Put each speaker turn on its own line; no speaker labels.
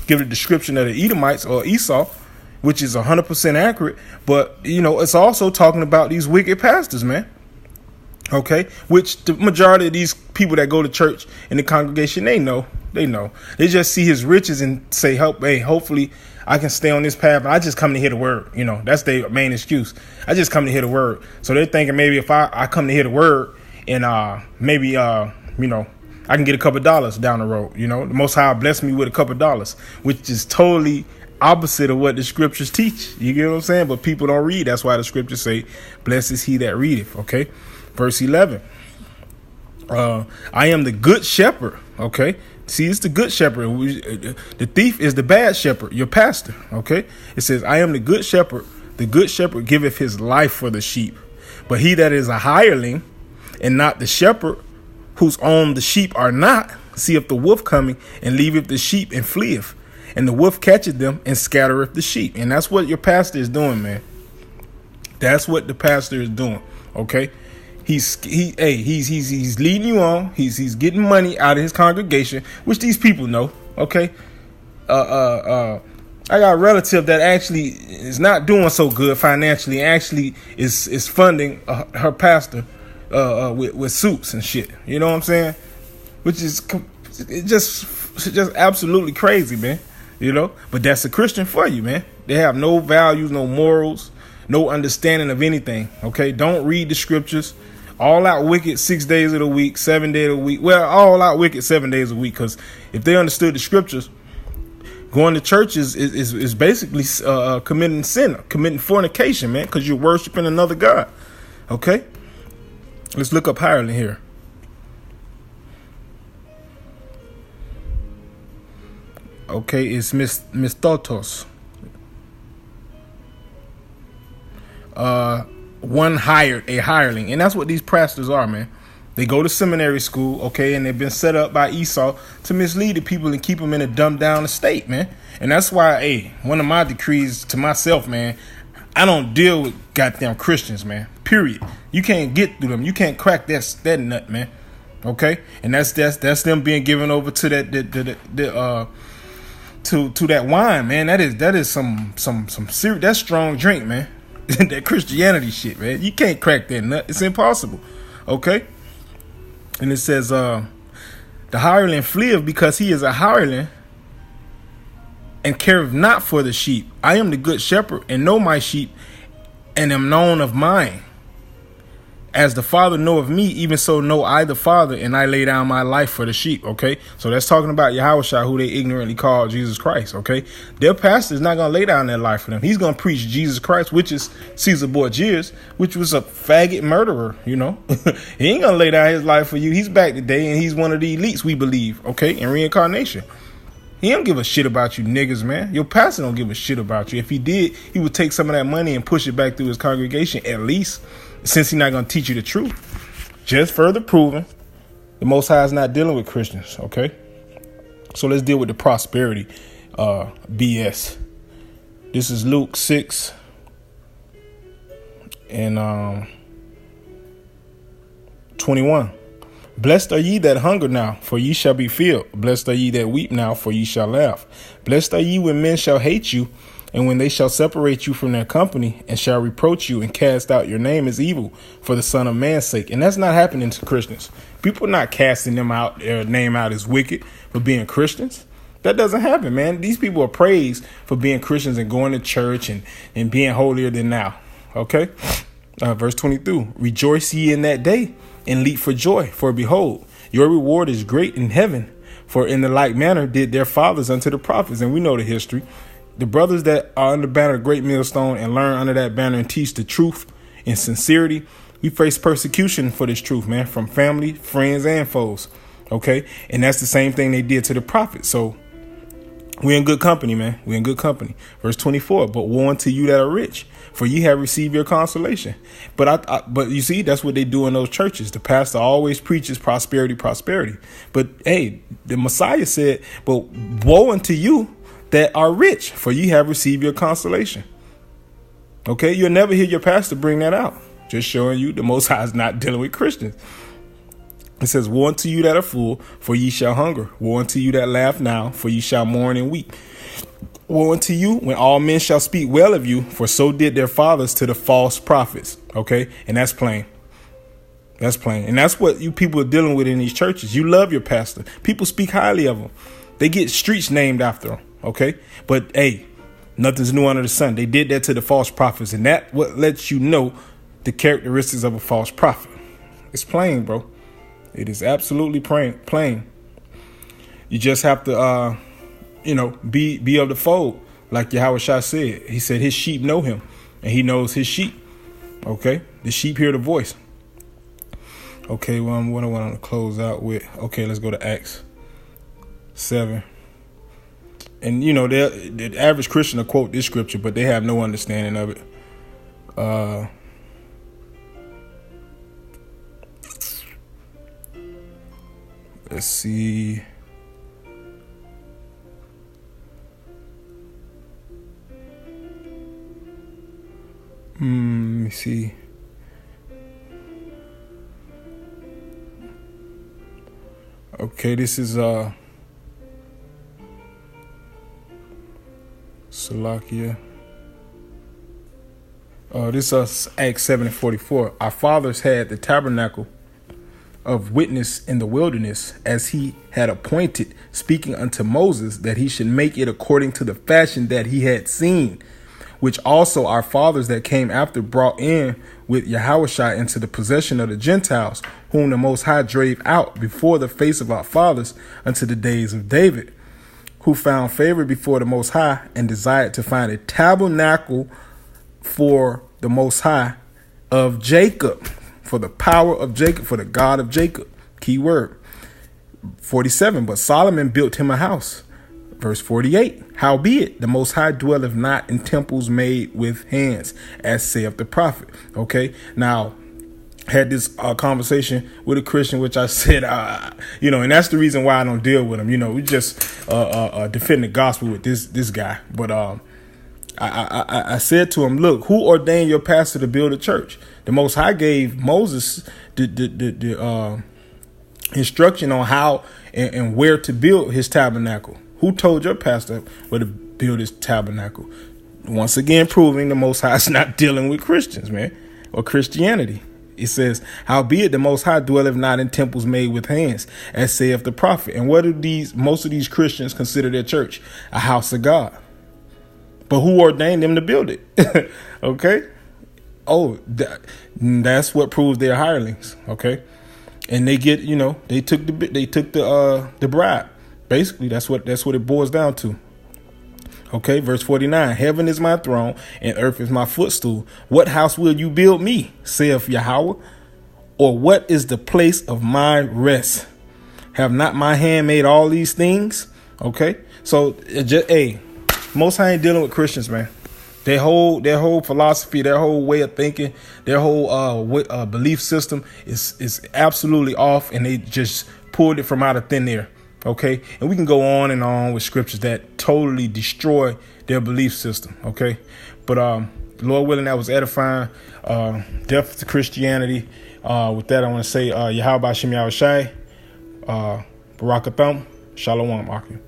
give a description of the Edomites or Esau, which is 100% accurate. But, it's also talking about these wicked pastors, man. Okay, which the majority of these people that go to church in the congregation, they know. They just see his riches and say, hopefully I can stay on this path. But I just come to hear the word. That's their main excuse. I just come to hear the word. So they're thinking maybe if I come to hear the word and maybe, I can get a couple of dollars down the road. The Most High bless me with a couple of dollars, which is totally opposite of what the scriptures teach. You get what I'm saying? But people don't read. That's why the scriptures say, blessed is he that readeth. Okay. Verse 11, I am the good shepherd. Okay. See, it's the good shepherd. The thief is the bad shepherd, your pastor. Okay. It says, I am the good shepherd. The good shepherd giveth his life for the sheep. But he that is a hireling and not the shepherd, whose own the sheep are not, seeth the wolf coming and leaveth the sheep and fleeth. And the wolf catcheth them and scattereth the sheep. And that's what your pastor is doing, man. That's what the pastor is doing. Okay. He's leading you on. He's getting money out of his congregation, which these people know. Okay. I got a relative that actually is not doing so good financially. Actually is funding her pastor with suits and shit. You know what I'm saying? Which is just absolutely crazy, man. But that's a Christian for you, man. They have no values, no morals, no understanding of anything. Okay. Don't read the scriptures. All out wicked 6 days of the week, 7 days of the week. Well, all out wicked 7 days a week, because if they understood the scriptures, going to church is basically committing sin, committing fornication, man, because you're worshiping another God. Okay? Let's look up hireling here. Okay, it's Mistotos. One hired, a hireling. And that's what these pastors are, man. They go to seminary school, okay, and they've been set up by Esau to mislead the people and keep them in a dumbed down state, man. And that's why, one of my decrees to myself, man, I don't deal with goddamn Christians, man. Period. You can't get through them. You can't crack that nut, man. Okay? And that's them being given over to that to that wine, man. That is some serious, that's strong drink, man. That Christianity shit, man. You can't crack that nut. It's impossible. Okay? And it says, the hireling fleeth because he is a hireling and careth not for the sheep. I am the good shepherd and know my sheep and am known of mine. As the Father know of me, even so know I the Father, and I lay down my life for the sheep. Okay, so that's talking about Yahushua, who they ignorantly call Jesus Christ. Okay, their pastor is not going to lay down their life for them. He's going to preach Jesus Christ, which is Caesar Borgias, which was a faggot murderer. He ain't going to lay down his life for you. He's back today, and he's one of the elites, we believe. Okay, in reincarnation. He don't give a shit about you niggas, man. Your pastor don't give a shit about you. If he did, he would take some of that money and push it back through his congregation, at least, since he's not going to teach you the truth. Just further proving the Most High is not dealing with Christians, okay? So let's deal with the prosperity BS. This is Luke 6 and 21. Blessed are ye that hunger now, for ye shall be filled. Blessed are ye that weep now, for ye shall laugh. Blessed are ye when men shall hate you, and when they shall separate you from their company, and shall reproach you, and cast out your name as evil for the Son of Man's sake. And that's not happening to Christians. People are not casting them out, their name out as wicked for being Christians. That doesn't happen, man. These people are praised for being Christians and going to church and being holier than now. Okay? Verse 22. Rejoice ye in that day, and leap for joy, for behold, your reward is great in heaven. For in the like manner did their fathers unto the prophets. And we know the history. The brothers that are under the banner of Great Millstone and learn under that banner and teach the truth in sincerity, we face persecution for this truth, man, from family, friends, and foes. Okay? And that's the same thing they did to the prophets. So we're in good company, man. We're in good company. Verse 24, but woe unto you that are rich, for ye have received your consolation. But you see, that's what they do in those churches. The pastor always preaches prosperity. But hey, the Messiah said, but woe unto you that are rich, for ye have received your consolation. Okay, you'll never hear your pastor bring that out. Just showing you the Most High is not dealing with Christians. It says, woe unto you that are full, for ye shall hunger. Woe unto you that laugh now, for ye shall mourn and weep. Woe unto you when all men shall speak well of you, for so did their fathers to the false prophets. Okay, and that's plain. That's plain. And that's what you people are dealing with in these churches. You love your pastor. People speak highly of them. They get streets named after them. Okay, but hey, nothing's new under the sun. They did that to the false prophets, and that what lets you know the characteristics of a false prophet. It's plain, bro. It is absolutely plain. You just have to, be of the fold, like Yahweh Shah said. He said his sheep know him, and he knows his sheep. Okay, the sheep hear the voice. Okay, well, what I want to close out with. Okay, let's go to Acts 7. And the average Christian will quote this scripture, but they have no understanding of it. Let's see. Let me see. Okay, this is Salakia. This is Acts 7:44. Our fathers had the tabernacle of witness in the wilderness, as he had appointed, speaking unto Moses that he should make it according to the fashion that he had seen, which also our fathers that came after brought in with Yahushua into the possession of the Gentiles, whom the Most High drave out before the face of our fathers unto the days of David, who found favor before the Most High and desired to find a tabernacle for the Most High of Jacob, for the power of Jacob, for the God of Jacob. Key word. 47, but Solomon built him a house. Verse 48, howbeit the Most High dwelleth not in temples made with hands, as saith the prophet. Okay, now had this conversation with a Christian, which I said, and that's the reason why I don't deal with him. We just defend the gospel with this guy. But I said to him, look, who ordained your pastor to build a church? The Most High gave Moses the instruction on how and where to build his tabernacle. Who told your pastor where to build his tabernacle? Once again, proving the Most High is not dealing with Christians, man, or Christianity. It says, howbeit the Most High dwelleth not in temples made with hands, as saith the prophet. And what do most of these Christians consider their church? A house of God. But who ordained them to build it? Okay. Oh, that's what proves they're hirelings. Okay. And they get, they took the bribe. Basically, that's what it boils down to. Okay, verse 49, heaven is my throne and earth is my footstool. What house will you build me, saith Yahweh? Or what is the place of my rest? Have not my hand made all these things? Okay, so Most High ain't dealing with Christians, man. Their whole philosophy, their whole way of thinking, their whole belief system is absolutely off, and they just pulled it from out of thin air. Okay, and we can go on and on with scriptures that totally destroy their belief system. Okay, but Lord willing, that was edifying. Death to Christianity. With that, I want to say Yahweh Shem Yahweh Shai, Barakatham, Shalom, Akim.